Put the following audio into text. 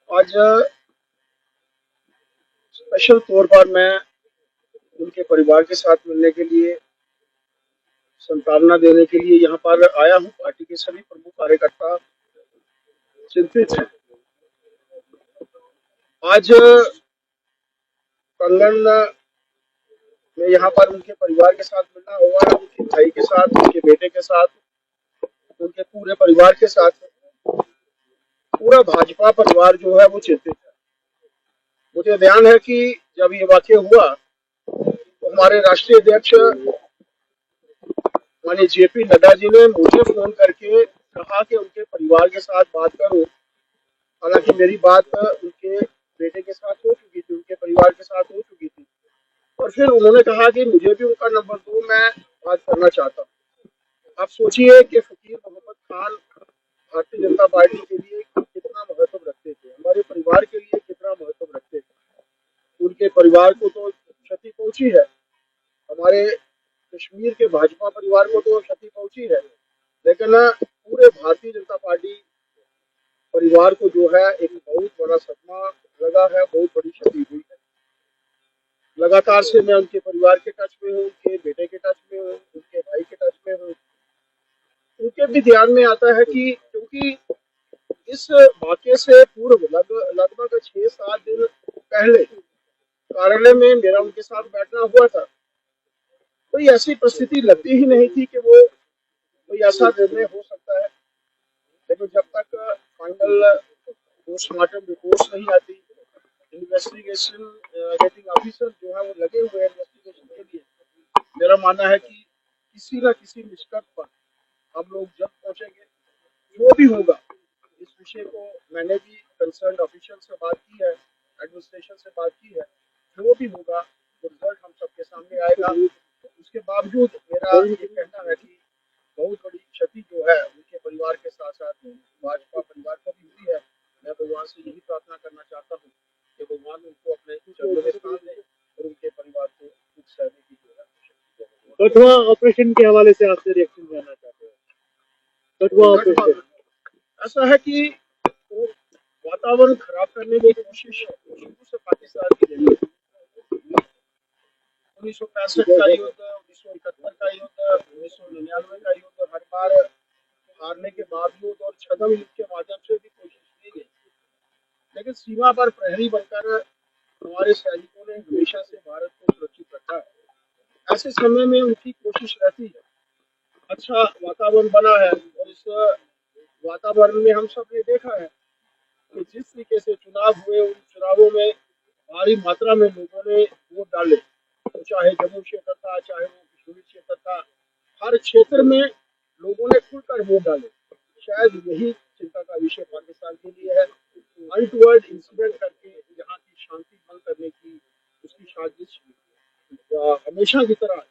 आज स्पेशल तौर पर मैं उनके परिवार के साथ मिलने के लिए, सांत्वना देने के लिए यहाँ पर आया हूँ। पार्टी के सभी प्रमुख कार्यकर्ता चिंतित हैं। आज कंगन में यहाँ पर उनके परिवार के साथ मिलना हुआ है, उनके भाई के साथ, उनके बेटे के साथ, उनके पूरे परिवार के साथ। पूरा भाजपा परिवार जो है वो चिंतित है। मुझे ध्यान है कि जब ये वाक़या हुआ तो हमारे राष्ट्रीय अध्यक्ष माननीय जेपी नड्डा जी ने मुझे फोन करके कहा कि उनके परिवार के साथ बात करूं। हालांकि मेरी बात उनके बेटे के साथ हो चुकी थी, उनके परिवार के साथ हो चुकी थी, और फिर उन्होंने कहा कि मुझे भी उनका नंबर दो, मैं बात करना चाहता हूँ। आप सोचिए कि फकीर मोहम्मद खान भारतीय जनता पार्टी के लिए कितना महत्व रखते थे, हमारे परिवार के लिए कितना महत्व रखते थे। उनके परिवार को तो क्षति पहुंची है, हमारे कश्मीर के भाजपा परिवार को तो क्षति पहुंची है, लेकिन पूरे भारतीय जनता पार्टी परिवार को जो है एक बहुत बड़ा सदमा लगा है, बहुत बड़ी क्षति हुई है। लगातार से मैं उनके परिवार के टच में हूँ, उनके बेटे के टच में हूँ, उनके भाई के टच में हूँ। उनके भी ध्यान में आता है कि क्योंकि इस वाक़ये से पूर्व लगभग 6-7 दिन पहले कार्यालय में मेरा उनके साथ बैठना हुआ था। कोई ऐसी परिस्थिति लगती ही नहीं थी कि वो कोई ऐसा निर्णय हो सकता है, लेकिन जब तक फाइनल पोस्टमार्टम रिपोर्ट नहीं आती, इन्वेस्टिगेशन गेटिंग ऑफिसर जो है वो लगे हुए हैं इन्वेस्टिगेशन के लिए, मेरा मानना है कि किसी न किसी निष्कर्ष पर हम लोग जल्द पहुंचेंगे। जो भी होगा, इस विषय को मैंने भी कंसर्न ऑफिशियल से बात की है, एडमिनिस्ट्रेशन से बात की है। जो भी होगा वो रिजल्ट हम सबके सामने आएगा। उसके बावजूद मेरा ये कहना है कि बहुत बड़ी क्षति जो है उनके परिवार के साथ साथ भाजपा परिवार को भी हुई है। मैं भगवान से यही प्रार्थना करना चाहता हूँ कि भगवान उनको अपने चरणों में स्थान दे और उनके परिवार को दुख सहने की जो है। कठुआ ऑपरेशन के हवाले से आपसे रिएक्शन जानना चाहते हैं। कठुआ ऑपरेशन ऐसा है कि वो वातावरण खराब करने की कोशिश शुरू से पाकिस्तान की रही है। 1965 का युद्ध, 1971 का युद्ध, 1999 का युद्ध, हर बार हारने के बावजूद और छद्म युद्ध के माध्यम से भी कोशिश की गई, लेकिन सीमा पर प्रहरी बनकर हमारे सैनिकों ने हमेशा से भारत को सुरक्षित रखा है। ऐसे समय में उनकी कोशिश रहती है। अच्छा वातावरण बना है और इस वातावरण में हम सब ने देखा है कि जिस तरीके से चुनाव हुए, उन चुनावों में भारी मात्रा में लोगों ने वोट डाले, तो चाहे जम्मू क्षेत्र था, चाहे वो कश्मीर क्षेत्र था, हर क्षेत्र में लोगों ने खुलकर वोट डाले। शायद यही चिंता का विषय पाकिस्तान के लिए है। अनटूवर्ड इंसिडेंट करके यहाँ की शांति भंग करने की उसकी साजिश हमेशा की तरह